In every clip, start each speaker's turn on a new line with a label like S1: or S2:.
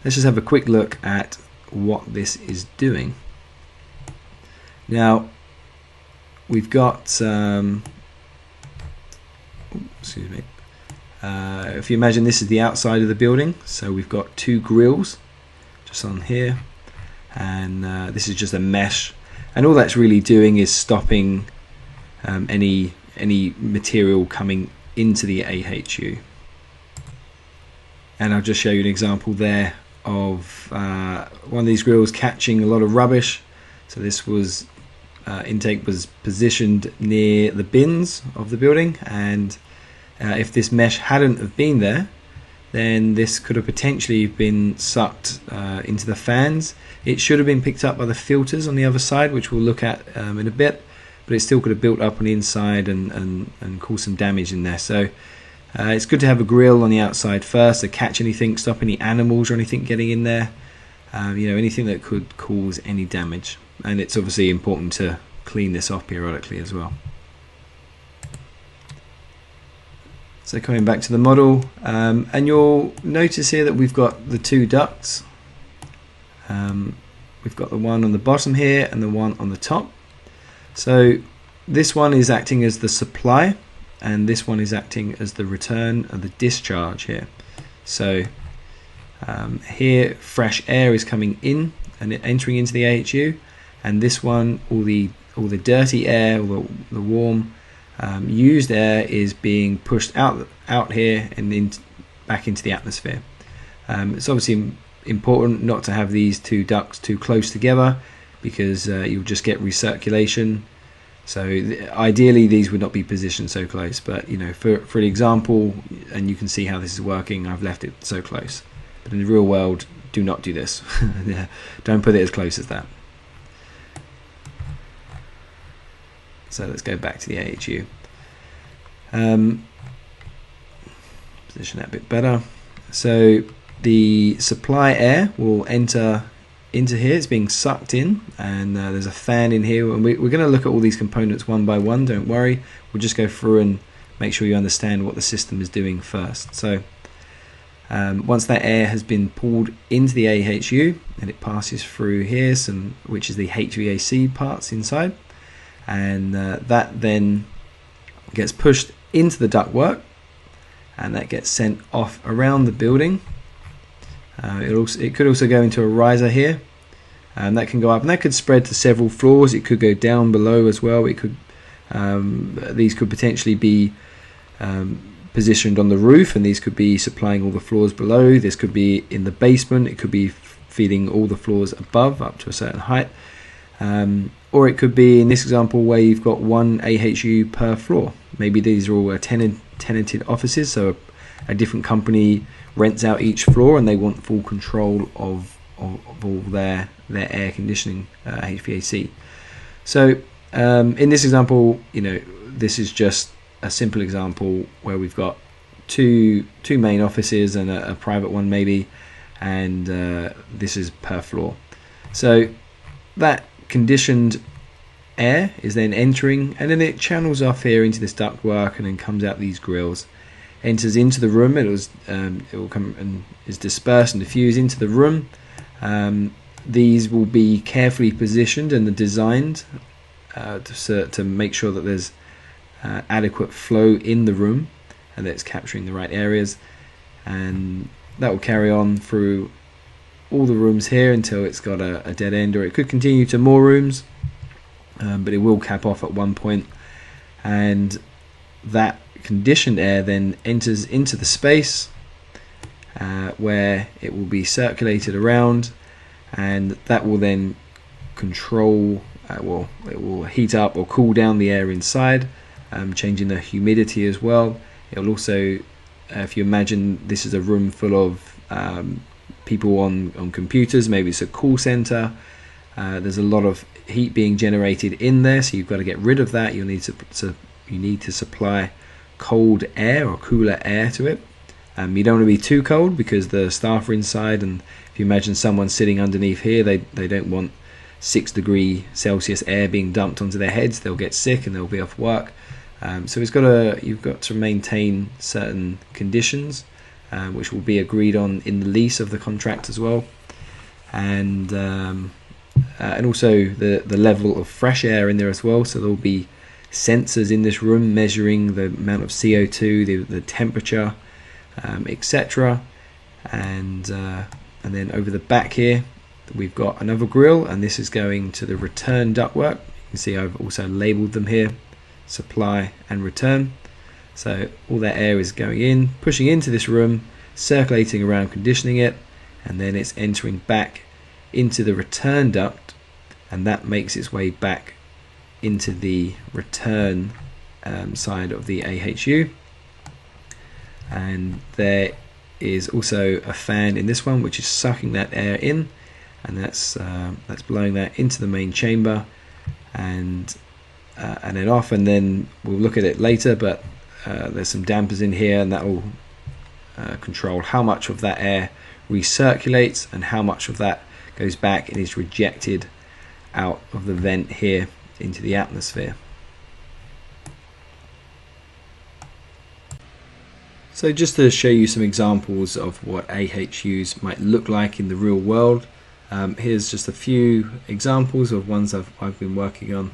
S1: let's just have a quick look at what this is doing. Now we've got excuse me, if you imagine this is the outside of the building, so we've got two grills just on here, and this is just a mesh, and all that's really doing is stopping any material coming into the AHU. And I'll just show you an example there of one of these grills catching a lot of rubbish. So this was intake was positioned near the bins of the building, and if this mesh hadn't have been there, then this could have potentially been sucked into the fans. It should have been picked up by the filters on the other side, which we'll look at in a bit, but it still could have built up on the inside and caused some damage in there. So it's good to have a grill on the outside first to catch anything, stop any animals or anything getting in there, anything that could cause any damage. And it's obviously important to clean this off periodically as well. So coming back to the model, and you'll notice here that we've got the two ducts. We've got the one on the bottom here and the one on the top. So this one is acting as the supply, and this one is acting as the return of the discharge here. So here fresh air is coming in and entering into the AHU, and this one, all the dirty air, all the warm used air is being pushed out here and back into the atmosphere. It's obviously important not to have these two ducts too close together, because you'll just get recirculation. So ideally these would not be positioned so close, but for an example, and you can see how this is working, I've left it so close. But in the real world, do not do this. Yeah, don't put it as close as that. So let's go back to the AHU. Position that a bit better. So the supply air will enter into here. It's being sucked in, and there's a fan in here, and we're going to look at all these components one by one, don't worry. We'll just go through and make sure you understand what the system is doing first. So once that air has been pulled into the AHU, and it passes through here, which is the HVAC parts inside, and that then gets pushed into the ductwork, and that gets sent off around the building. It could also go into a riser here, and that can go up, and that could spread to several floors. It could go down below as well. It could these could potentially be positioned on the roof, and these could be supplying all the floors below. This could be in the basement. It could be feeding all the floors above up to a certain height, or it could be in this example where you've got one AHU per floor. Maybe these are all tenanted offices, so a different company rents out each floor, and they want full control of all their air conditioning, HVAC. So in this example, this is just a simple example where we've got two main offices and a private one maybe, and this is per floor. So that conditioned air is then entering, and then it channels off here into this ductwork, and then comes out these grills, enters into the room. It will come and is dispersed and diffused into the room. These will be carefully positioned and designed to make sure that there's adequate flow in the room, and that it's capturing the right areas, and that will carry on through all the rooms here until it's got a dead end, or it could continue to more rooms, but it will cap off at one point, and that conditioned air then enters into the space where it will be circulated around, and that will then control, it will heat up or cool down the air inside, changing the humidity as well. It will also, if you imagine this is a room full of people on computers, maybe it's a call center, there's a lot of heat being generated in there, so you've got to get rid of that. You need to supply cold air or cooler air to it. You don't want to be too cold because the staff are inside, and if you imagine someone sitting underneath here, they don't want 6°C air being dumped onto their heads. They'll get sick and they'll be off work. So you've got to maintain certain conditions, which will be agreed on in the lease of the contract as well, and also the level of fresh air in there as well. So there will be sensors in this room measuring the amount of CO2, the temperature, etc. And then over the back here we've got another grill, and this is going to the return ductwork. You can see I've also labeled them here, supply and return. So all that air is going in, pushing into this room, circulating around, conditioning it, and then it's entering back into the return duct, and that makes its way back into the return side of the AHU. And there is also a fan in this one which is sucking that air in, and that's blowing that into the main chamber and then off. And then we'll look at it later, but there's some dampers in here, and that will control how much of that air recirculates and how much of that goes back and is rejected out of the vent here into the atmosphere. So just to show you some examples of what AHUs might look like in the real world, here's just a few examples of ones I've been working on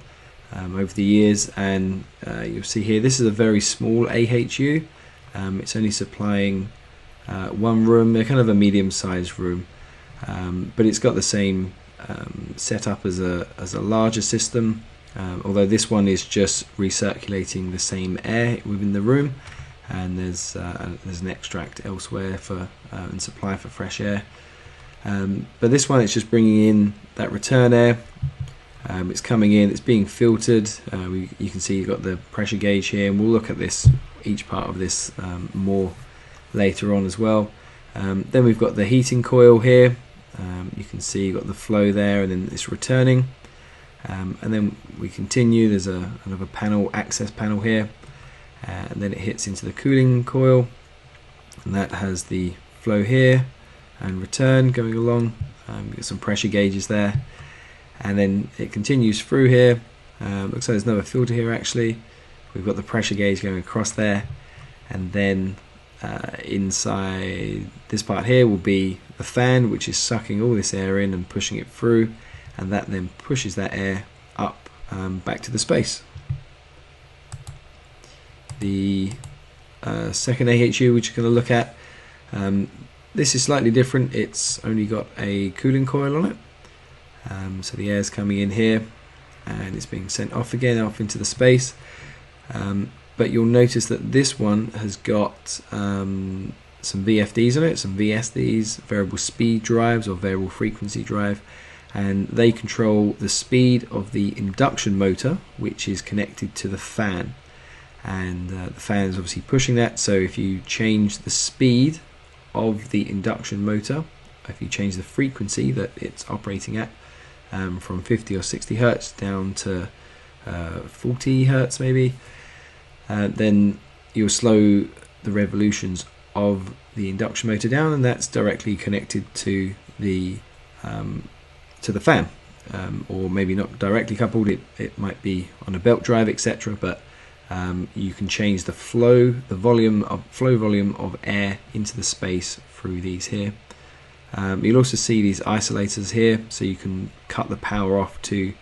S1: over the years, and you'll see here this is a very small AHU. It's only supplying one room. They're kind of a medium-sized room, but it's got the same setup as a larger system, although this one is just recirculating the same air within the room, and there's an extract elsewhere for and supply for fresh air. But this one, it's just bringing in that return air. It's coming in, it's being filtered. You can see you've got the pressure gauge here, and we'll look at this, each part of this more later on as well. Then we've got the heating coil here. You can see you've got the flow there, and then it's returning. And then we continue, there's another panel, access panel here, and then it hits into the cooling coil, and that has the flow here and return going along. We've got some pressure gauges there, and then it continues through here. Looks like there's another filter here actually. We've got the pressure gauge going across there, and then inside this part here will be the fan, which is sucking all this air in and pushing it through, and that then pushes that air up back to the space. The second AHU which you're going to look at, this is slightly different. It's only got a cooling coil on it, so the air is coming in here and it's being sent off again, off into the space. But you'll notice that this one has got some VFDs on it, some VSDs, variable speed drives or variable frequency drive, and they control the speed of the induction motor, which is connected to the fan. And the fan is obviously pushing that, so if you change the speed of the induction motor, if you change the frequency that it's operating at, from 50 or 60 hertz down to 40 hertz maybe, then you'll slow the revolutions of the induction motor down, and that's directly connected to the fan, or maybe not directly coupled. It might be on a belt drive, etc. But you can change the flow volume of air into the space through these here. You'll also see these isolators here, so you can cut the power off to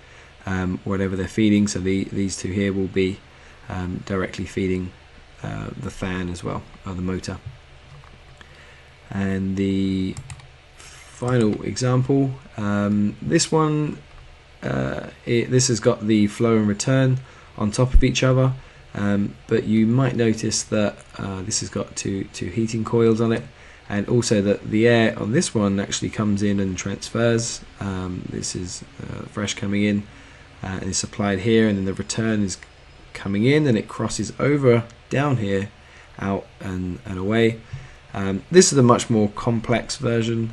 S1: whatever they're feeding. So these two here will be directly feeding the fan as well, or the motor. And the final example, this one, this has got the flow and return on top of each other, but you might notice that this has got two heating coils on it, and also that the air on this one actually comes in and transfers. This is fresh coming in and is supplied here, and then the return is coming in and it crosses over down here, out and away. This is a much more complex version,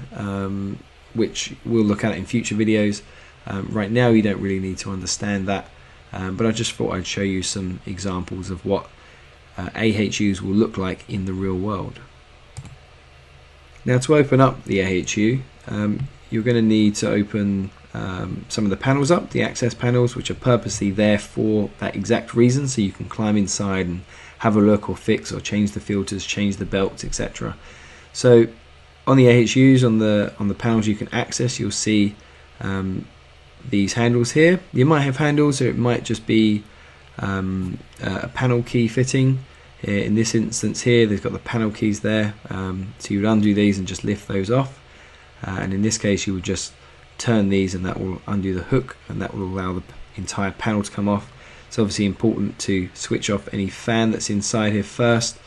S1: which we'll look at in future videos. Right now you don't really need to understand that, but I just thought I'd show you some examples of what AHUs will look like in the real world. Now, to open up the AHU, you're going to need to open some of the panels up, the access panels, which are purposely there for that exact reason, so you can climb inside and have a look or fix or change the filters, change the belts, etc. So on the AHUs, on the panels you can access, you'll see these handles here. You might have handles, or it might just be a panel key fitting. In this instance here, they've got the panel keys there, so you would undo these and just lift those off, and in this case you would just turn these and that will undo the hook, and that will allow the entire panel to come off. It's obviously important to switch off any fan that's inside here first,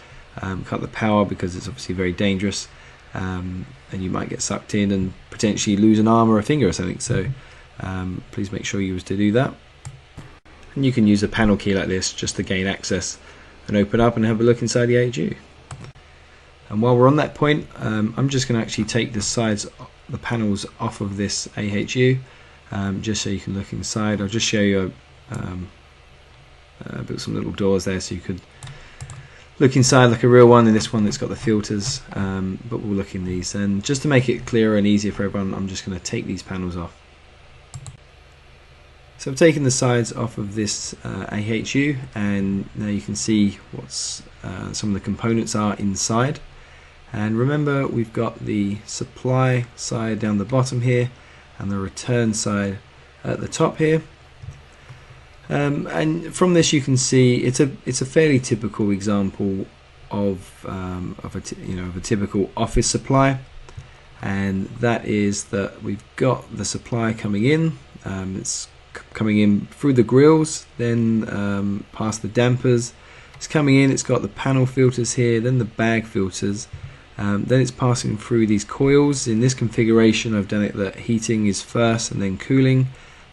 S1: cut the power, because it's obviously very dangerous, and you might get sucked in and potentially lose an arm or a finger or something, so please make sure you was to do that. And you can use a panel key like this just to gain access and open up and have a look inside the AHU. And while we're on that point, I'm just going to actually take the sides, the panels off of this AHU, just so you can look inside. I'll just show you built some little doors there so you could look inside like a real one, and this one that's got the filters, but we'll look in these. And just to make it clearer and easier for everyone, I'm just going to take these panels off. So I've taken the sides off of this AHU, and now you can see what's some of the components are inside. And remember, we've got the supply side down the bottom here and the return side at the top here. And from this you can see it's a fairly typical example of a typical office supply, and that is that we've got the supply coming in. It's coming in through the grills, then past the dampers. It's coming in, it's got the panel filters here, then the bag filters, then it's passing through these coils. In this configuration I've done it that heating is first and then cooling.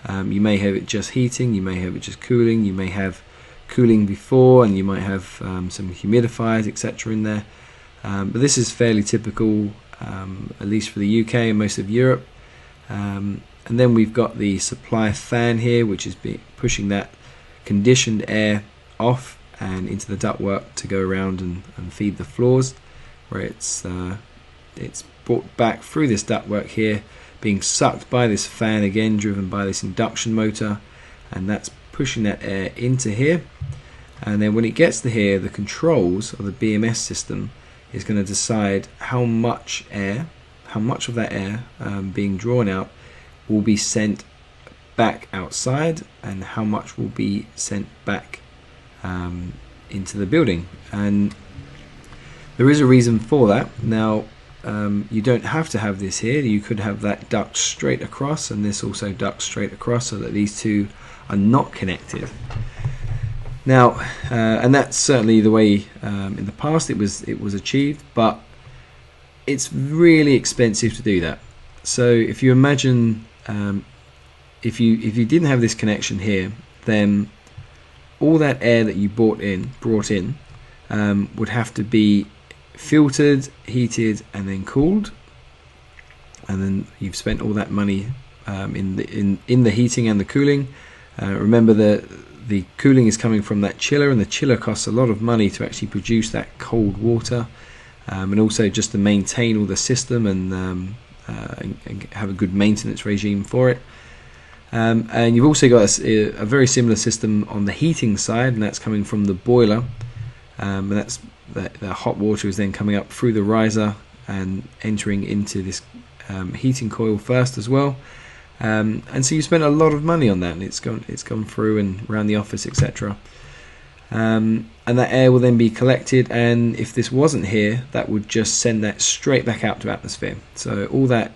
S1: You may have it just heating, you may have it just cooling, you may have cooling before, and you might have some humidifiers, etc. in there. But this is fairly typical, at least for the UK and most of Europe. And then we've got the supply fan here, which is pushing that conditioned air off and into the ductwork to go around and feed the floors, where it's brought back through this ductwork here, being sucked by this fan, again driven by this induction motor, and that's pushing that air into here. And then when it gets to here, the controls or the BMS system is going to decide how much of that air being drawn out will be sent back outside, and how much will be sent back into the building. And there is a reason for that. Now you don't have to have this here. You could have that duct straight across and this also duct straight across, so that these two are not connected. Now and that's certainly the way in the past it was achieved, but it's really expensive to do that. So if you imagine if you didn't have this connection here, then all that air that you brought in would have to be filtered, heated, and then cooled, and then you've spent all that money in the heating and the cooling. Remember the cooling is coming from that chiller, and the chiller costs a lot of money to actually produce that cold water, and also just to maintain all the system and have a good maintenance regime for it. And you've also got a very similar system on the heating side, and that's coming from the boiler, and that's the hot water is then coming up through the riser and entering into this heating coil first as well. And so you spend a lot of money on that, and it's gone through and around the office, etc. And that air will then be collected, and if this wasn't here, that would just send that straight back out to atmosphere. So all that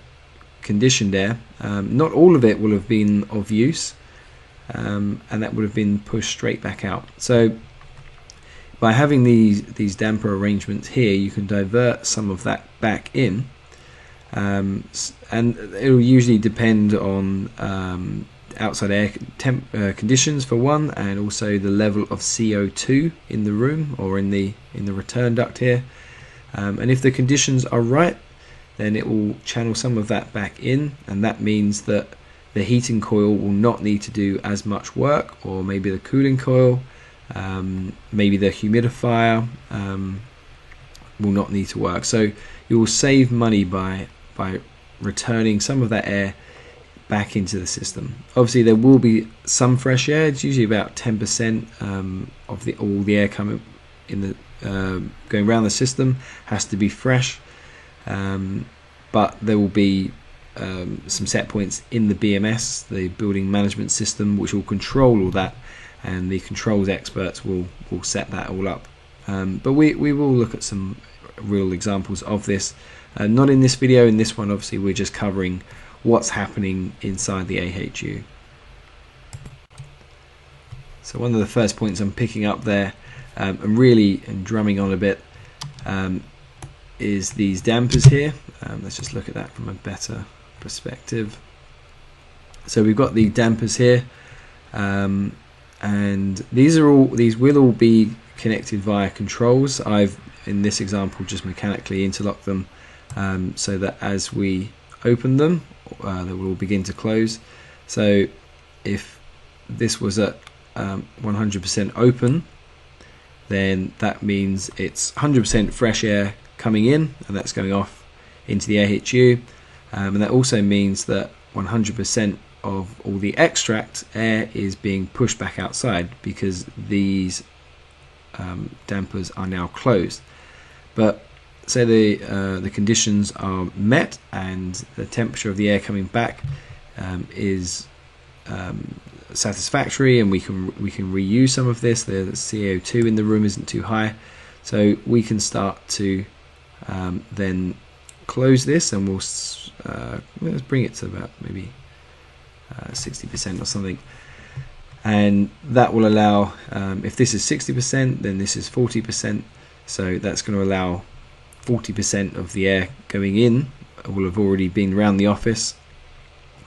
S1: conditioned air, not all of it will have been of use, and that would have been pushed straight back out. So by having these damper arrangements here, you can divert some of that back in, and it will usually depend on outside air conditions for one, and also the level of CO2 in the room or in the return duct here. And if the conditions are right, then it will channel some of that back in, and that means that the heating coil will not need to do as much work, or maybe the cooling coil, maybe the humidifier will not need to work. So you will save money by returning some of that air back into the system. Obviously there will be some fresh air. It's usually about 10% of all the air coming in the going around the system has to be fresh. but there will be some set points in the BMS, the building management system, which will control all that, and the controls experts will set that all up. But we will look at some real examples of this, not in this video. In this one, obviously, we're just covering what's happening inside the AHU. So one of the first points I'm picking up there, and really drumming on a bit, is these dampers here. Let's just look at that from a better perspective. So we've got the dampers here, and these will all be connected via controls. I've, in this example, just mechanically interlocked them, so that as we open them, they will all begin to close. So if this was at 100% open, then that means it's 100% fresh air coming in, and that's going off into the AHU, and that also means that 100% of all the extract air is being pushed back outside, because these dampers are now closed. But say the conditions are met and the temperature of the air coming back is satisfactory, and we can reuse some of this. The CO2 in the room isn't too high, so we can start to then close this, and let's bring it to about maybe 60% or something, and that will allow, if this is 60%, then this is 40%, so that's going to allow 40% of the air going in will have already been around the office,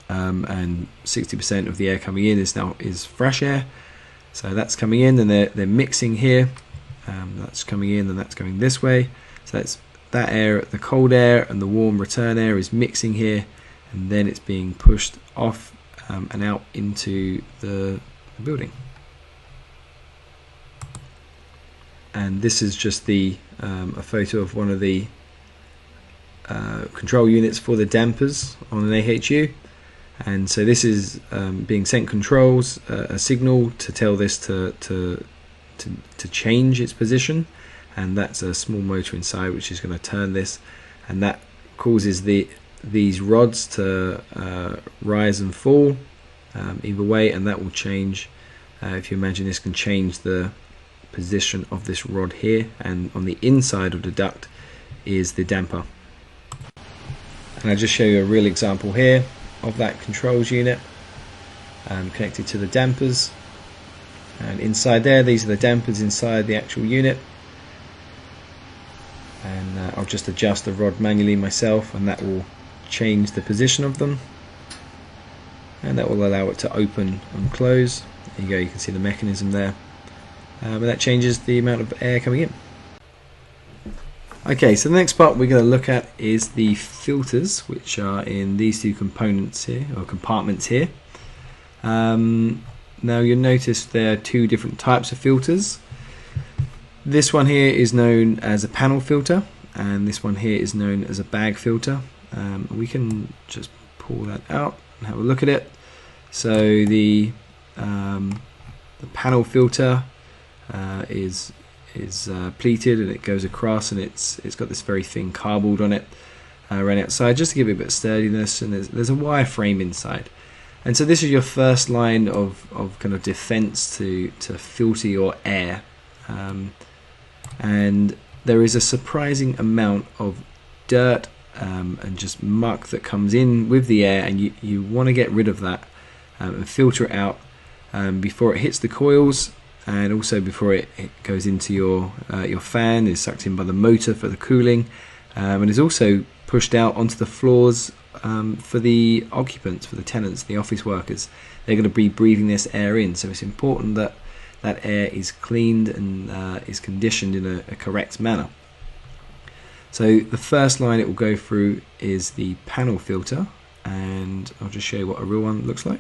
S1: and 60% of the air coming in is fresh air. So that's coming in, and they're mixing here. That's coming in, and that's going this way. So that's that air, the cold air and the warm return air is mixing here, and then it's being pushed off and out into the building. And this is just a photo of one of the control units for the dampers on an AHU. And so this is being sent controls a signal to tell this to change its position, and that's a small motor inside which is going to turn this, and that causes these rods to rise and fall either way, and that will change. If you imagine, this can change the position of this rod here, and on the inside of the duct is the damper. And I'll just show you a real example here of that controls unit connected to the dampers, and inside there, these are the dampers inside the actual unit, and I'll just adjust the rod manually myself, and that will change the position of them, and that will allow it to open and close. There you go, you can see the mechanism there, but that changes the amount of air coming in. Okay, so the next part we're going to look at is the filters, which are in these two components here, or compartments here. Now you'll notice there are two different types of filters. This one here is known as a panel filter, and this one here is known as a bag filter. We can just pull that out and have a look at it. So the panel filter is pleated, and it goes across, and it's got this very thin cardboard on it around outside, just to give it a bit of sturdiness, and there's a wire frame inside. And so this is your first line of kind of defense to filter your air, and there is a surprising amount of dirt and just muck that comes in with the air, and you want to get rid of that and filter it out before it hits the coils, and also before it goes into your fan, is sucked in by the motor for the cooling, and is also pushed out onto the floors for the occupants, for the tenants, the office workers. They're going to be breathing this air in, so it's important that that air is cleaned and is conditioned in a correct manner. So the first line it will go through is the panel filter, and I'll just show you what a real one looks like.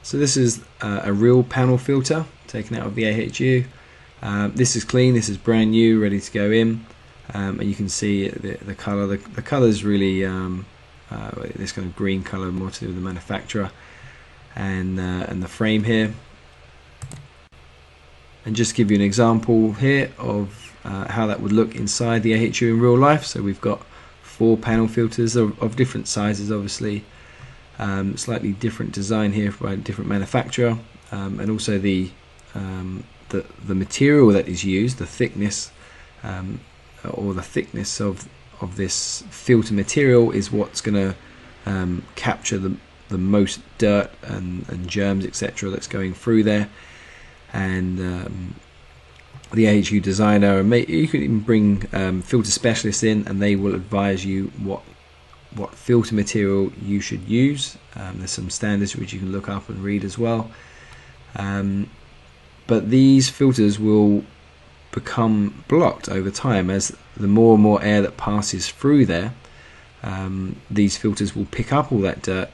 S1: So this is a real panel filter taken out of the AHU. This is clean, this is brand new, ready to go in, and you can see the colour. The colour is really this kind of green colour, more to do with the manufacturer, and the frame here. And just to give you an example here of how that would look inside the AHU in real life. So we've got 4 panel filters of different sizes, obviously, slightly different design here by a different manufacturer, and also the material that is used, the thickness or the thickness of this filter material is what's going to capture the most dirt and germs, etc., that's going through there. And the AHU designer, you can even bring filter specialists in, and they will advise you what filter material you should use. There's some standards which you can look up and read as well. But these filters will become blocked over time as the more and more air that passes through there. These filters will pick up all that dirt,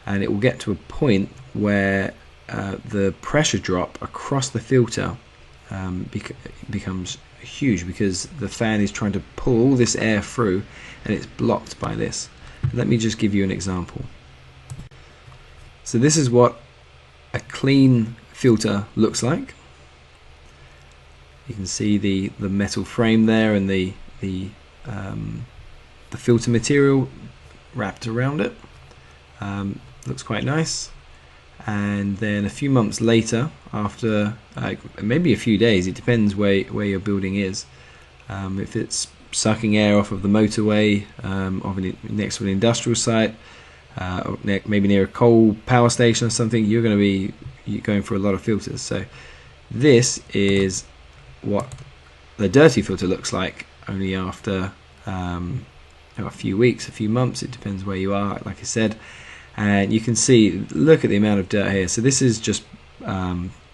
S1: and it will get to a point where the pressure drop across the filter becomes huge, because the fan is trying to pull all this air through, and it's blocked by this. Let me just give you an example. So this is what a clean filter looks like. You can see the metal frame there and the filter material wrapped around it. Looks quite nice. And then a few months later, after maybe a few days, it depends where your building is. If it's sucking air off of the motorway, next to an industrial site, maybe near a coal power station or something, you're going to be going for a lot of filters. So this is what the dirty filter looks like only after a few weeks, a few months. It depends where you are, like I said. And you can see, look at the amount of dirt here. So this is just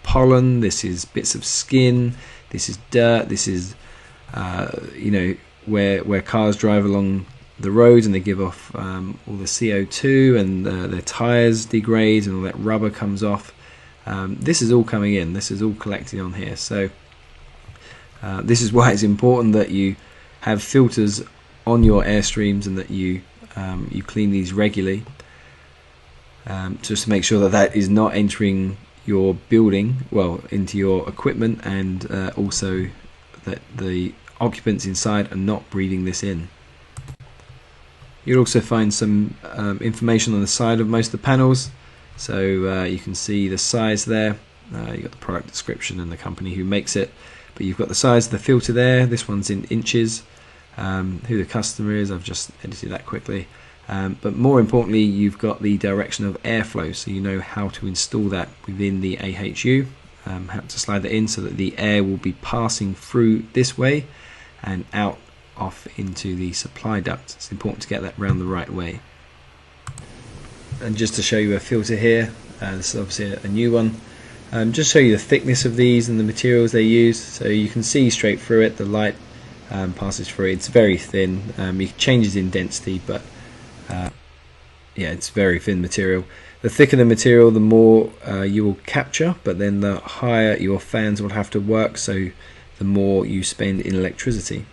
S1: pollen, this is bits of skin, this is dirt, this is where cars drive along the roads and they give off all the CO2, and their tires degrade and all that rubber comes off. This is all coming in, this is all collected on here. So this is why it's important that you have filters on your airstreams, and that you clean these regularly, just to make sure that is not entering your building, into your equipment, and also that the occupants inside are not breathing this in. You'll also find some information on the side of most of the panels, so you can see the size there. You've got the product description and the company who makes it, but you've got the size of the filter there. This one's in inches. Who the customer is, I've just edited that quickly. But more importantly, you've got the direction of airflow, so you know how to install that within the AHU, how to slide that in so that the air will be passing through this way and out off into the supply duct. It's important to get that round the right way. And just to show you a filter here, this is obviously a new one. Just show you the thickness of these and the materials they use, so you can see straight through it. The light passes through. It's very thin. It changes in density, but yeah, it's very thin material. The thicker the material, the more you will capture, but then the higher your fans will have to work, so the more you spend in electricity.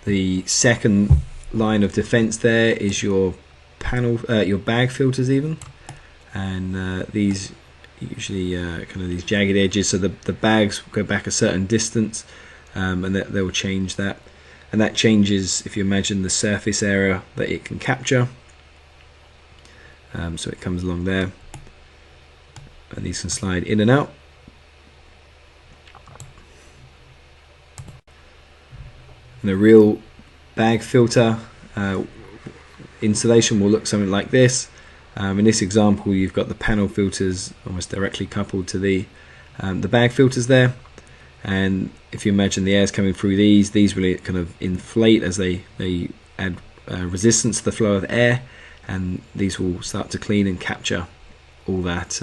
S1: The second line of defense there is your panel, your bag filters even, and these usually kind of these jagged edges, so the bags go back a certain distance, and they will change that. And that changes, if you imagine, the surface area that it can capture. So it comes along there, and these can slide in and out. And a real bag filter installation will look something like this. In this example, you've got the panel filters almost directly coupled to the bag filters there. And if you imagine the air is coming through these really kind of inflate as they add resistance to the flow of air, and these will start to clean and capture all that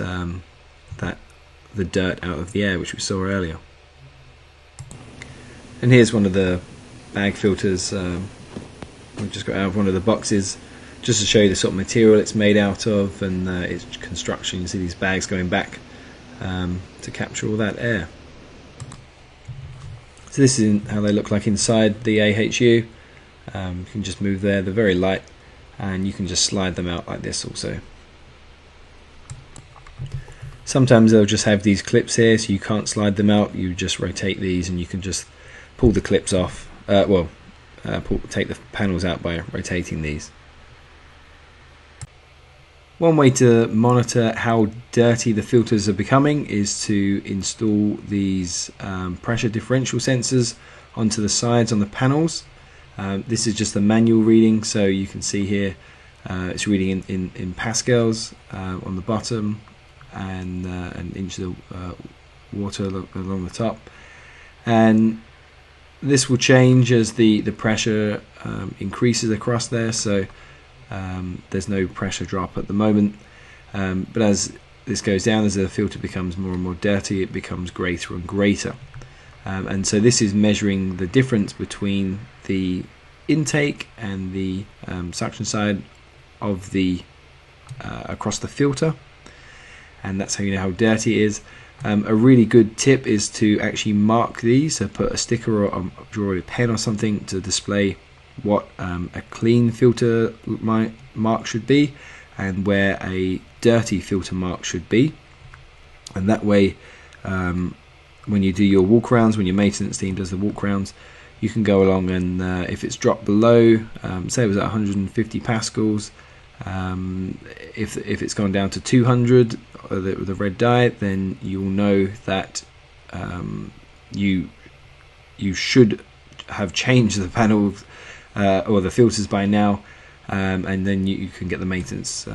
S1: the dirt out of the air, which we saw earlier. And here's one of the bag filters. We've just got out of one of the boxes, just to show you the sort of material it's made out of and its construction. You see these bags going back to capture all that air. So this is how they look like inside the AHU. You can just move there, they're very light, and you can just slide them out like this also. Sometimes they'll just have these clips here, so you can't slide them out. You just rotate these and you can just pull the clips off, take the panels out by rotating these. One way to monitor how dirty the filters are becoming is to install these pressure differential sensors onto the sides on the panels. This is just a manual reading, so you can see here it's reading in pascals on the bottom, and an inch of water along the top, and this will change as the pressure increases across there. So there's no pressure drop at the moment, but as this goes down, as the filter becomes more and more dirty, it becomes greater and greater. And so this is measuring the difference between the intake and the suction side of the across the filter, and that's how you know how dirty it is. A really good tip is to actually mark these, so put a sticker or draw a pen or something to display what a clean filter mark should be and where a dirty filter mark should be, and that way when you do your walk rounds, when your maintenance team does the walk rounds, you can go along and if it's dropped below, say it was at 150 pascals, if it's gone down to 200 the red dye, then you'll know that you should have changed the panels or the filters by now, and then you can get the maintenance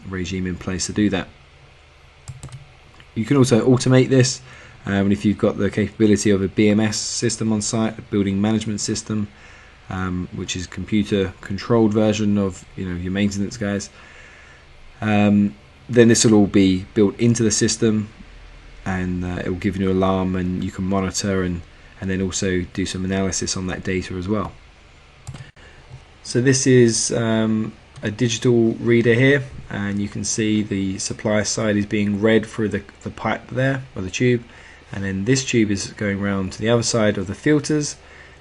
S1: regime in place to do that. You can also automate this, and if you've got the capability of a BMS system on site, a building management system, which is computer controlled version of your maintenance guys, then this will all be built into the system, and it will give you an alarm, and you can monitor and then also do some analysis on that data as well. So this is a digital reader here, and you can see the supply side is being read through the pipe there, or the tube, and then this tube is going around to the other side of the filters,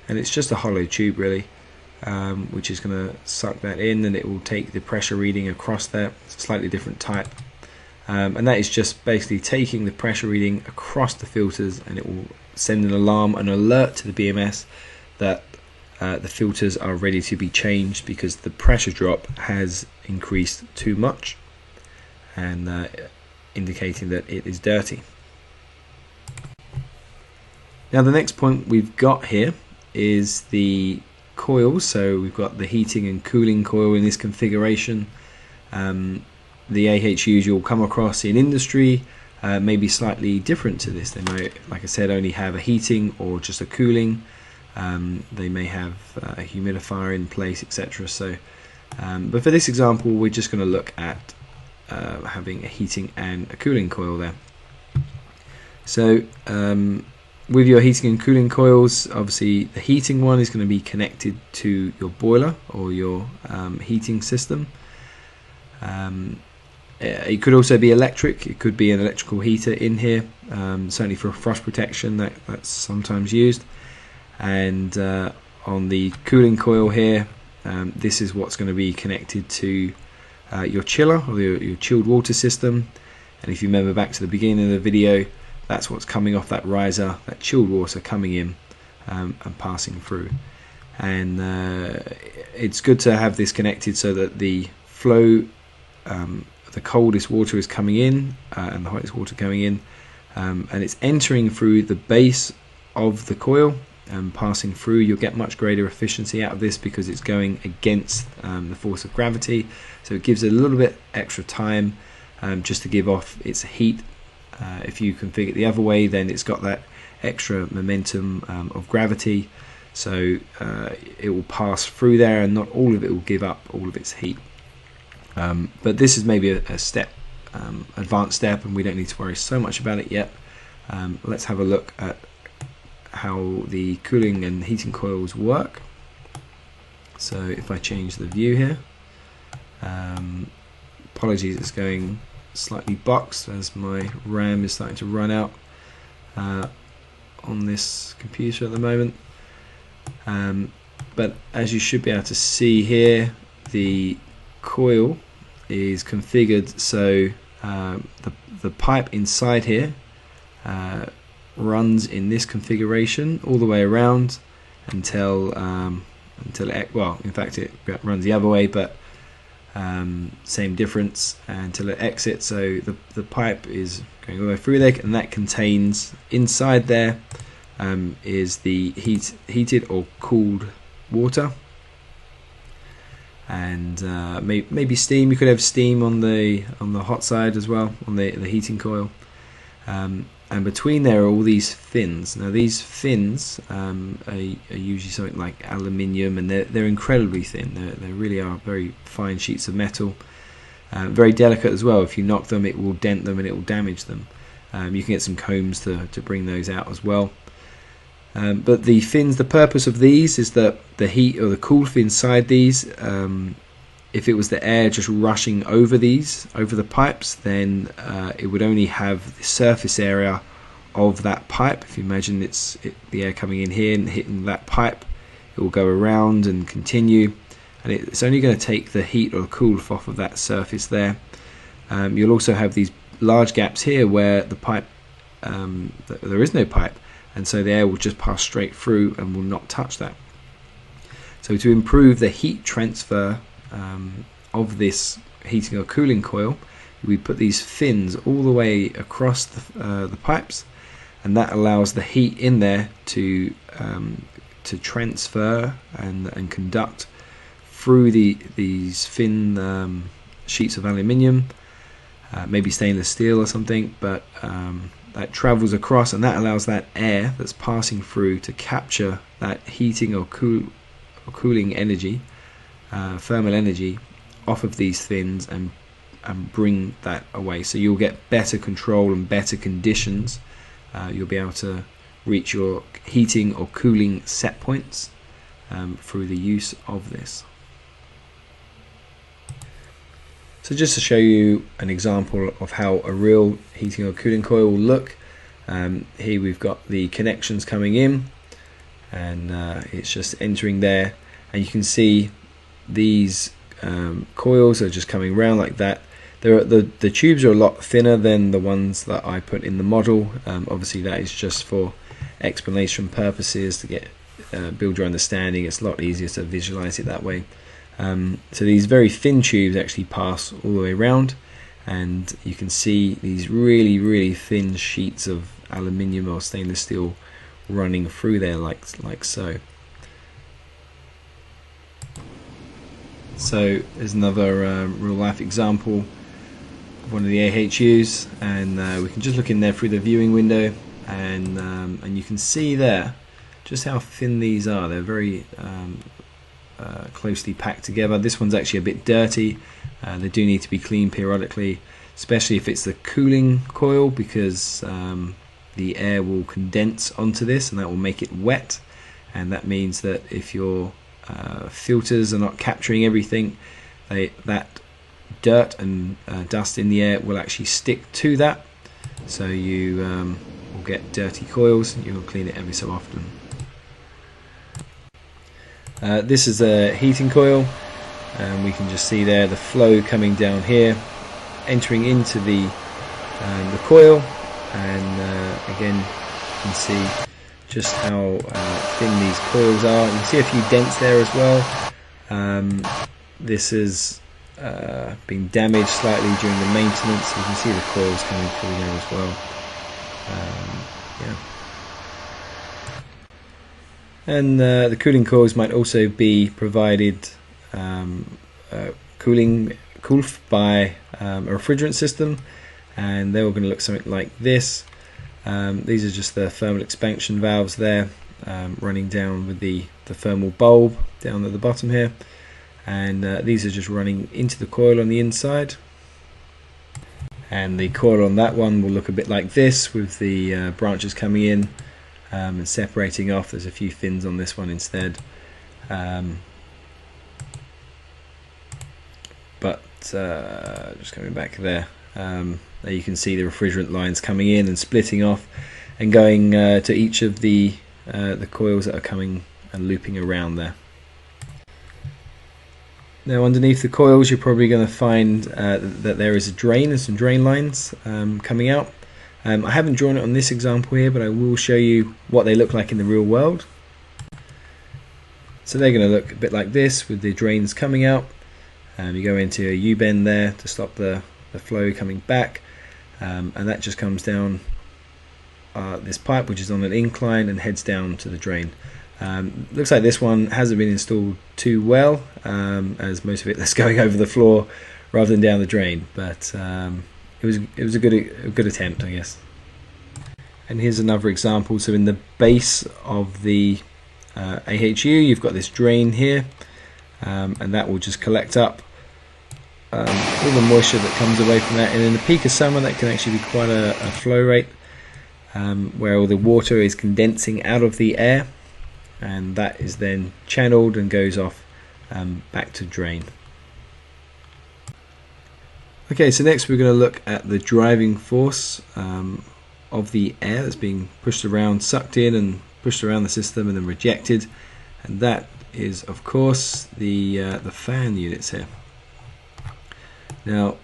S1: and it's just a hollow tube really, which is going to suck that in, and it will take the pressure reading across that. It's a slightly different type, and that is just basically taking the pressure reading across the filters, and it will send an alarm, an alert to the BMS that the filters are ready to be changed because the pressure drop has increased too much, and indicating that it is dirty. Now the next point we've got here is the coils. So we've got the heating and cooling coil in this configuration. The AHUs you'll come across in industry may be slightly different to this. They may, like I said, only have a heating or just a cooling. They may have a humidifier in place, etc. So, but for this example, we're just going to look at having a heating and a cooling coil there. So with your heating and cooling coils, obviously the heating one is going to be connected to your boiler or your heating system. It could also be electric. It could be an electrical heater in here, certainly for frost protection that's sometimes used. And on the cooling coil here, this is what's going to be connected to your chiller or your chilled water system. And if you remember back to the beginning of the video, that's what's coming off that riser, that chilled water coming in and passing through. And it's good to have this connected so that the flow, the coldest water is coming in and the hottest water coming in, and it's entering through the base of the coil and passing through. You'll get much greater efficiency out of this because it's going against the force of gravity, so it gives it a little bit extra time just to give off its heat. If you configure it the other way, then it's got that extra momentum of gravity, so it will pass through there and not all of it will give up all of its heat. But this is maybe a step, advanced step, and we don't need to worry so much about it yet. Let's have a look at how the cooling and heating coils work. So if I change the view here, apologies, it's going slightly boxed as my RAM is starting to run out on this computer at the moment, but as you should be able to see here, the coil is configured so the pipe inside here runs in this configuration all the way around until well, in fact it runs the other way, but same difference, until it exits. So the pipe is going all the way through there, and that contains, inside there is the heated or cooled water, and maybe steam. You could have steam on the hot side as well, on the heating coil. And between there are all these fins. Now these fins are usually something like aluminium, and they're incredibly thin. They really are very fine sheets of metal. Very delicate as well. If you knock them, it will dent them and it will damage them. You can get some combs to bring those out as well. But the fins, the purpose of these is that the heat or the cool inside these, if it was the air just rushing over the pipes, then it would only have the surface area of that pipe. If you imagine the air coming in here and hitting that pipe, it will go around and continue, and it's only going to take the heat or the cool off of that surface there. You'll also have these large gaps here where the pipe, there is no pipe, and so the air will just pass straight through and will not touch that. So to improve the heat transfer of this heating or cooling coil, we put these fins all the way across the pipes, and that allows the heat in there to transfer and conduct through these thin sheets of aluminium, maybe stainless steel or something, but that travels across, and that allows that air that's passing through to capture that heating or cooling energy, thermal energy, off of these fins and bring that away. So you'll get better control and better conditions. You'll be able to reach your heating or cooling set points through the use of this. So just to show you an example of how a real heating or cooling coil will look, here we've got the connections coming in, and it's just entering there, and you can see these coils are just coming around like that. The tubes are a lot thinner than the ones that I put in the model. Obviously that is just for explanation purposes, to build your understanding. It's a lot easier to visualize it that way. So these very thin tubes actually pass all the way around, and you can see these really thin sheets of aluminium or stainless steel running through there like so. So there's another real life example of one of the AHUs, and we can just look in there through the viewing window, and you can see there just how thin these are. They're very closely packed together. This one's actually a bit dirty. They do need to be cleaned periodically, especially if it's the cooling coil, because the air will condense onto this and that will make it wet, and that means that if your filters are not capturing everything, that dirt and dust in the air will actually stick to that, so you will get dirty coils, and you'll clean it every so often. This is a heating coil, and we can just see there the flow coming down here, entering into the coil, and again you can see just how thin these coils are. You can see a few dents there as well. This has been damaged slightly during the maintenance. You can see the coils coming through there as well. Yeah. And the cooling coils might also be provided cooled by a refrigerant system, and they're all going to look something like this. These are just the thermal expansion valves there, running down with the thermal bulb down at the bottom here, and these are just running into the coil on the inside. And the coil on that one will look a bit like this, with the branches coming in and separating off. There's a few fins on this one instead, but just coming back there, there you can see the refrigerant lines coming in and splitting off and going to each of the coils that are coming and looping around there. Now underneath the coils you're probably going to find that there is a drain and some drain lines coming out. I haven't drawn it on this example here, but I will show you what they look like in the real world. So they're going to look a bit like this with the drains coming out. You go into a U-bend there to stop the flow coming back, and that just comes down this pipe, which is on an incline, and heads down to the drain. Looks like this one hasn't been installed too well, as most of it is going over the floor rather than down the drain, but it was a good attempt, I guess. And here's another example. So in the base of the AHU you've got this drain here, and that will just collect up all the moisture that comes away from that, and in the peak of summer that can actually be quite a flow rate, where all the water is condensing out of the air, and that is then channeled and goes off back to drain. Okay, so next we're going to look at the driving force of the air that's being pushed around, sucked in and pushed around the system and then rejected, and that is of course the fan units here. Now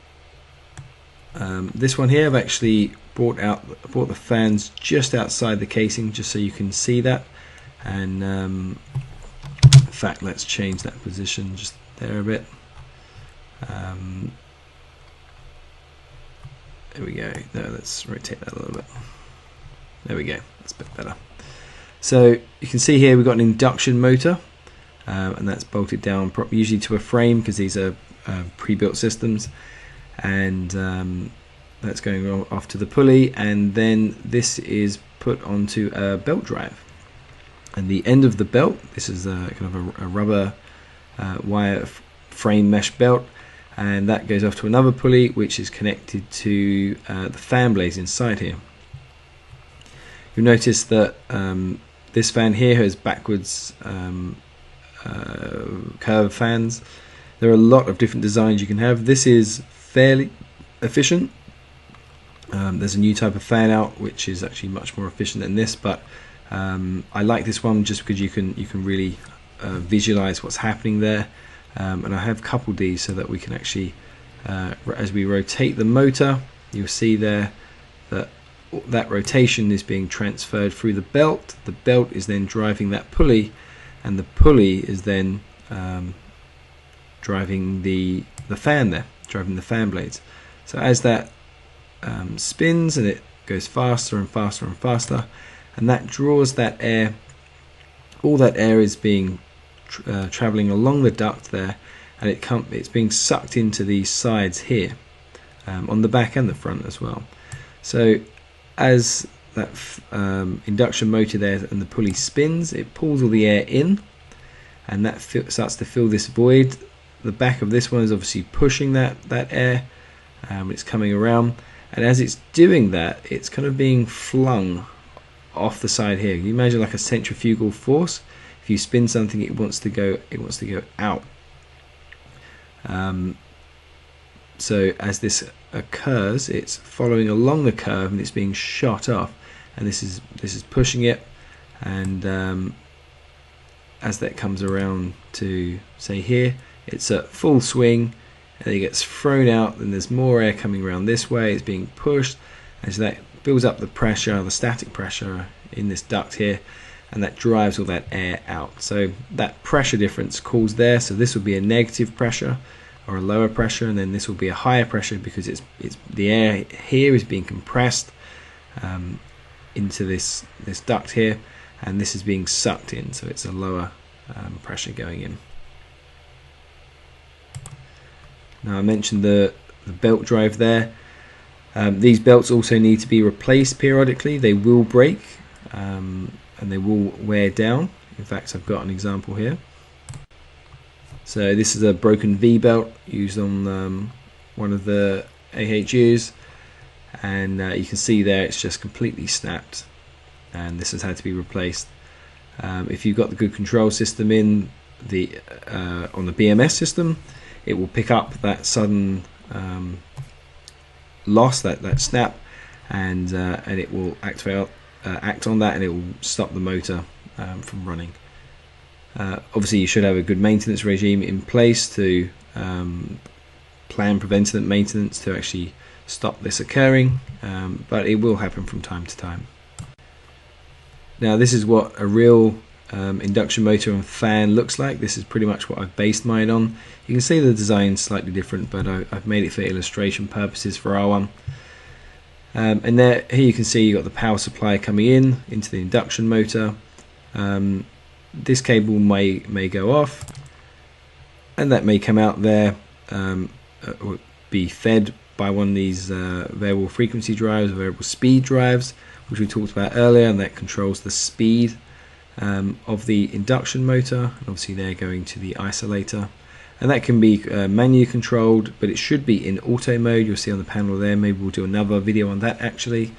S1: this one here, I've actually brought the fans just outside the casing just so you can see that, and in fact let's change that position just there a bit. There we go. No, let's rotate that a little bit. There we go. That's a bit better. So you can see here we've got an induction motor, and that's bolted down usually to a frame because these are pre-built systems, and that's going off to the pulley, and then this is put onto a belt drive. And the end of the belt, this is kind of a rubber wire frame mesh belt, and that goes off to another pulley which is connected to the fan blades inside here. You'll notice that this fan here has backwards curve fans. There are a lot of different designs you can have. This is fairly efficient. There's a new type of fan out which is actually much more efficient than this, but I like this one just because you can really visualize what's happening there. And I have coupled these so that we can actually, as we rotate the motor, you'll see there that rotation is being transferred through the belt. The belt is then driving that pulley, and the pulley is then driving the fan there, driving the fan blades. So as that spins, and it goes faster and faster and faster, and that draws that air. All that air is being traveling along the duct there, and it's being sucked into these sides here, on the back and the front as well. So as that induction motor there and the pulley spins, it pulls all the air in, and that starts to fill this void. The back of this one is obviously pushing that air, it's coming around, and as it's doing that, it's kind of being flung off the side here. You imagine like a centrifugal force. If you spin something, it wants to go out. So as this occurs, it's following along the curve and it's being shot off, and this is pushing it, and as that comes around to say here, it's at full swing, and it gets thrown out, and there's more air coming around this way. It's being pushed, and so that builds up the pressure, the static pressure in this duct here, and that drives all that air out. So that pressure difference calls there. So this will be a negative pressure or a lower pressure, and then this will be a higher pressure because it's the air here is being compressed into this duct here, and this is being sucked in, so it's a lower pressure going in. Now I mentioned the belt drive there. These belts also need to be replaced periodically. They will break, and they will wear down. In fact, I've got an example here. So this is a broken V-belt used on one of the AHUs, and you can see there it's just completely snapped, and this has had to be replaced. If you've got the good control system in the on the BMS system, it will pick up that sudden loss, that snap, and it will act on that, and it will stop the motor from running. Obviously you should have a good maintenance regime in place to plan preventative maintenance to actually stop this occurring, but it will happen from time to time. Now this is what a real induction motor and fan looks like. This is pretty much what I've based mine on. You can see the design's slightly different, but I've made it for illustration purposes for our one. And here you can see you've got the power supply coming in into the induction motor. This cable may go off, and that may come out there, be fed by one of these variable frequency drives, variable speed drives, which we talked about earlier, and that controls the speed of the induction motor. And obviously they're going to the isolator, and that can be manually controlled, but it should be in auto mode. You'll see on the panel there. Maybe we'll do another video on that actually.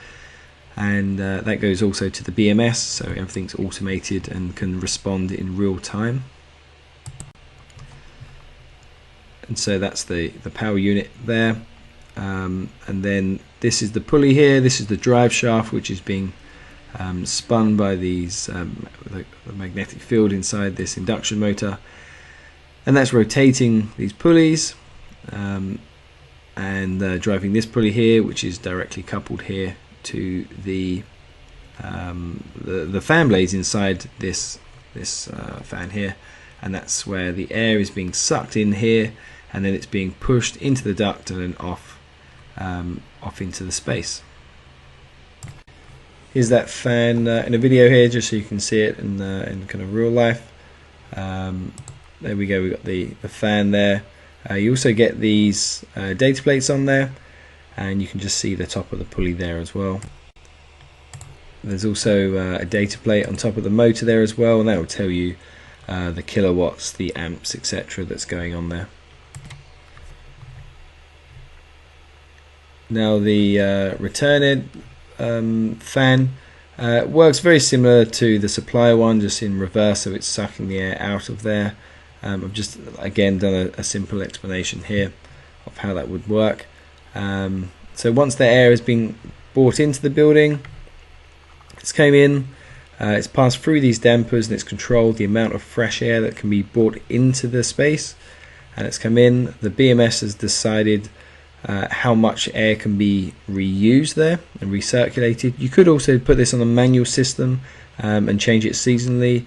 S1: And that goes also to the BMS, so everything's automated and can respond in real time. And so that's the power unit there. And then this is the pulley here. This is the drive shaft, which is being spun by these the magnetic field inside this induction motor, and that's rotating these pulleys and driving this pulley here, which is directly coupled here to the fan blades inside this fan here, and that's where the air is being sucked in here, and then it's being pushed into the duct and then off into the space. Here's that fan in a video here, just so you can see it in kind of real life. There we go. We've got the fan there. You also get these data plates on there, and you can just see the top of the pulley there as well. There's also a data plate on top of the motor there as well, and that will tell you the kilowatts, the amps, etc. that's going on there. Now the return fan works very similar to the supplier one, just in reverse, so it's sucking the air out of there. I've just again done a simple explanation here of how that would work. So once the air has been brought into the building, it's came in, it's passed through these dampers, and it's controlled the amount of fresh air that can be brought into the space, and it's come in. The BMS has decided how much air can be reused there and recirculated. You could also put this on a manual system and change it seasonally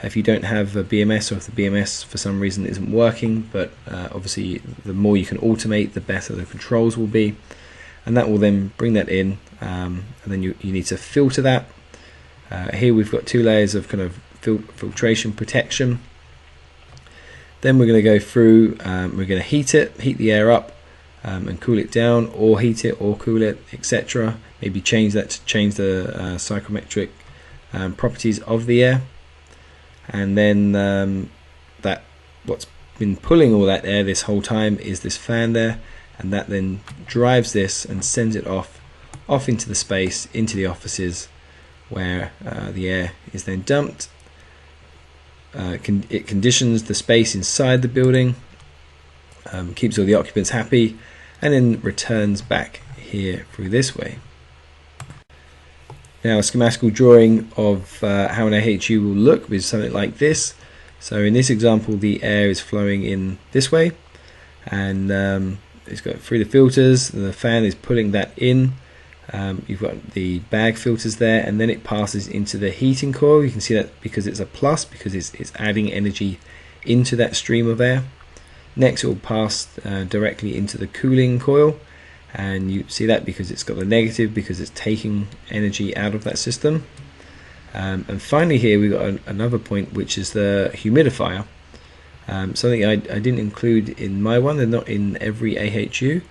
S1: if you don't have a BMS, or if the BMS for some reason isn't working. But obviously the more you can automate, the better the controls will be, and that will then bring that in, and then you need to filter that. Here we've got two layers of kind of filtration protection. Then we're going to go through, we're going to heat the air up, and cool it down, or heat it or cool it, etc. Maybe change that to change the psychrometric properties of the air. And then that what's been pulling all that air this whole time is this fan there, and that then drives this and sends it off into the space, into the offices, where the air is then dumped. It conditions the space inside the building, keeps all the occupants happy, and then returns back here through this way. Now a schematical drawing of how an AHU will look is something like this. So in this example, the air is flowing in this way, and it's got through the filters, the fan is pulling that in. You've got the bag filters there, and then it passes into the heating coil. You can see that because it's a plus, because it's adding energy into that stream of air. Next it will pass directly into the cooling coil, and you see that because it's got the negative, because it's taking energy out of that system. And finally here we've got another point, which is the humidifier. Something I didn't include in my one. They're not in every AHU,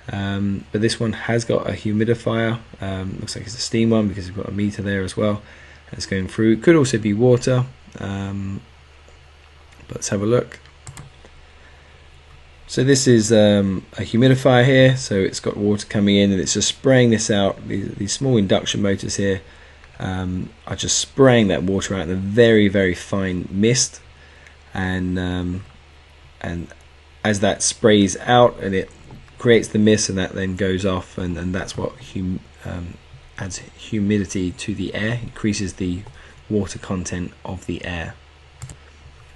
S1: but this one has got a humidifier. Looks like it's a steam one because we've got a meter there as well. It's going through. It could also be water, but let's have a look. So this is a humidifier here, so it's got water coming in and it's just spraying this out. These small induction motors here are just spraying that water out in a very, very fine mist, and as that sprays out and it creates the mist, and that then goes off, and that's what adds humidity to the air, increases the water content of the air.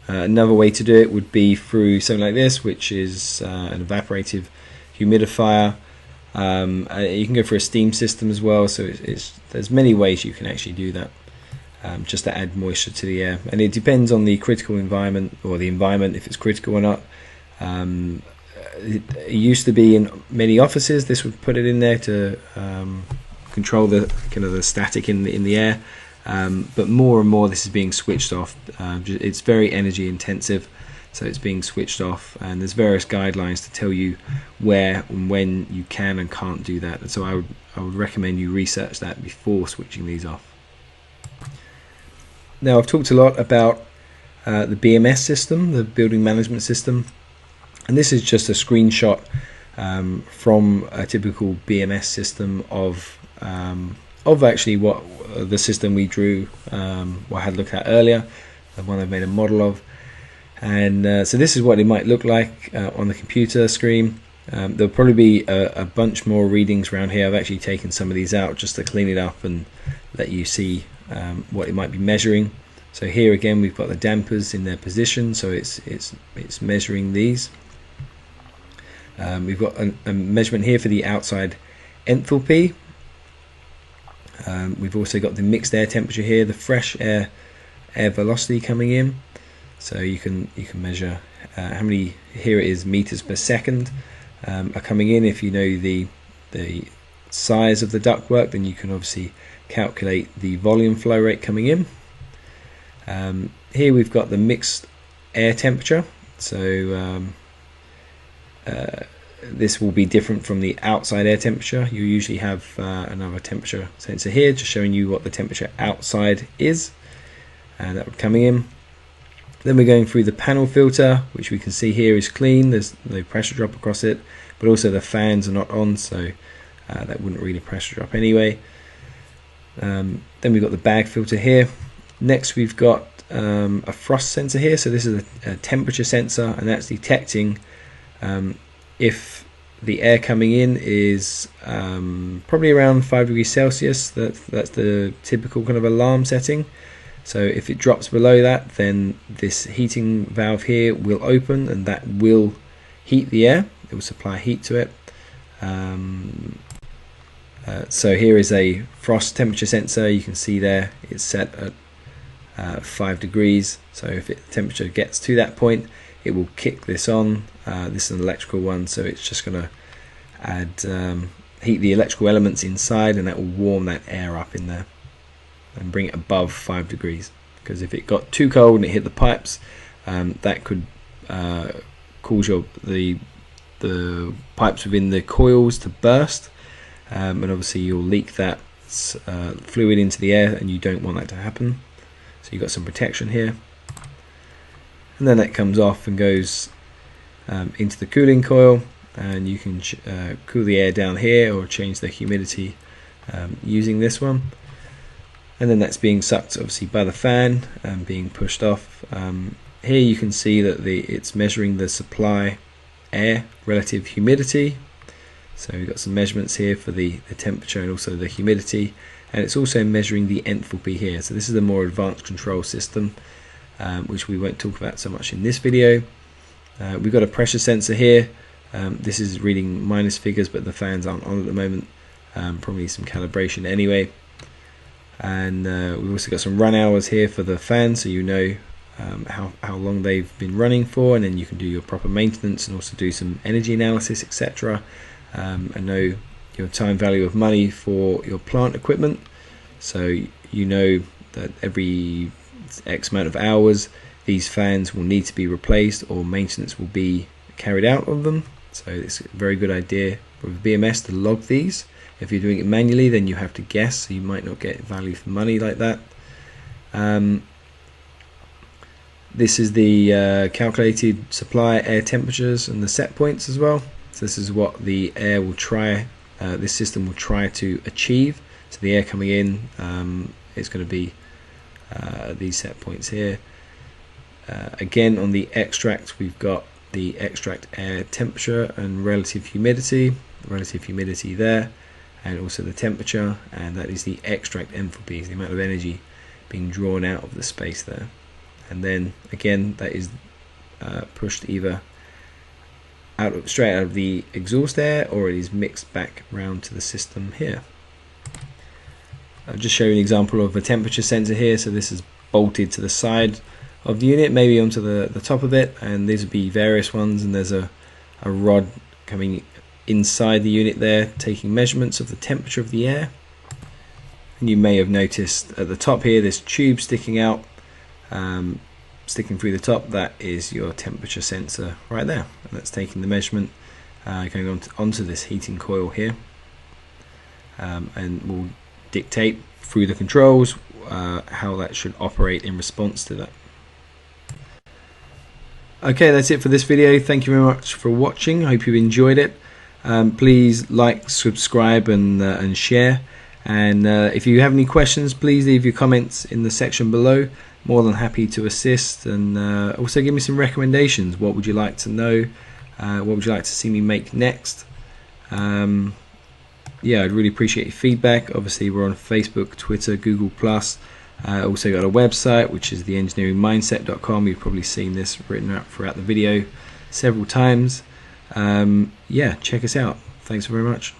S1: Another way to do it would be through something like this, which is an evaporative humidifier. You can go for a steam system as well, so there's many ways you can actually do that, just to add moisture to the air, and it depends on the critical environment, or the environment, if it's critical or not. It used to be in many offices, this would put it in there to control the kind of the static in the air, but more and more this is being switched off. It's very energy intensive, so it's being switched off, and there's various guidelines to tell you where and when you can and can't do that. And so I would recommend you research that before switching these off. Now, I've talked a lot about the BMS system, the building management system, and this is just a screenshot from a typical BMS system of actually what the system we drew, what I had looked at earlier, the one I've made a model of. And so this is what it might look like on the computer screen. There'll probably be a bunch more readings around here. I've actually taken some of these out just to clean it up and let you see what it might be measuring. So here again we've got the dampers in their position, so it's measuring these. We've got a measurement here for the outside enthalpy. We've also got the mixed air temperature here, the fresh air velocity coming in. So you can measure how many, here it is, meters per second are coming in. If you know the size of the ductwork, then you can obviously calculate the volume flow rate coming in. Here we've got the mixed air temperature. So this will be different from the outside air temperature. You usually have another temperature sensor here, just showing you what the temperature outside is, and that would coming in. Then we're going through the panel filter, which we can see here is clean. There's no pressure drop across it, but also the fans are not on, so that wouldn't really pressure drop anyway. Then we've got the bag filter here. Next we've got a frost sensor here. So this is a temperature sensor, and that's detecting if the air coming in is probably around 5 degrees Celsius. That's the typical kind of alarm setting. So if it drops below that, then this heating valve here will open, and that will heat the air. It will supply heat to it. So here is a frost temperature sensor. You can see there it's set at 5 degrees. So if the temperature gets to that point, it will kick this on. This is an electrical one, so it's just going to add heat the electrical elements inside, and that will warm that air up in there and bring it above 5 degrees. Because if it got too cold and it hit the pipes, that could cause the pipes within the coils to burst, and obviously you'll leak that fluid into the air, and you don't want that to happen. So you've got some protection here, and then that comes off and goes into the cooling coil, and you can cool the air down here or change the humidity using this one. And then that's being sucked obviously by the fan and being pushed off. Here you can see that it's measuring the supply air relative humidity. So we've got some measurements here for the temperature and also the humidity, and it's also measuring the enthalpy here. So this is a more advanced control system, which we won't talk about so much in this video. We've got a pressure sensor here. This is reading minus figures, but the fans aren't on at the moment. Probably some calibration anyway. And we've also got some run hours here for the fan, so you know how long they've been running for, and then you can do your proper maintenance and also do some energy analysis, etc. And know your time value of money for your plant equipment, so you know that every X amount of hours these fans will need to be replaced or maintenance will be carried out of them. So it's a very good idea with BMS to log these. If you're doing it manually, then you have to guess, so you might not get value for money like that. This is the calculated supply air temperatures and the set points as well. So this is what the air will try, this system will try to achieve. So the air coming in is going to be these set points here. Again, on the extract, we've got the extract air temperature and relative humidity there, and also the temperature, and that is the extract enthalpy, the amount of energy being drawn out of the space there. and then again that is pushed either straight out of the exhaust air, or it is mixed back round to the system here. I'll just show you an example of a temperature sensor here. So this is bolted to the side of the unit, maybe onto the top of it, and these would be various ones, and there's a rod coming inside the unit there taking measurements of the temperature of the air. And you may have noticed at the top here this tube sticking out, sticking through the top. That is your temperature sensor right there, and that's taking the measurement going onto this heating coil here, and will dictate through the controls how that should operate in response to that. Okay, that's it for this video. Thank you very much for watching. I hope you enjoyed it. Please like, subscribe, and share. And if you have any questions, please leave your comments in the section below. More than happy to assist, and also give me some recommendations. What would you like to know? What would you like to see me make next? Yeah, I'd really appreciate your feedback. Obviously, we're on Facebook, Twitter, Google+. Also got a website, which is theengineeringmindset.com. You've probably seen this written out throughout the video several times. Yeah, check us out. Thanks very much.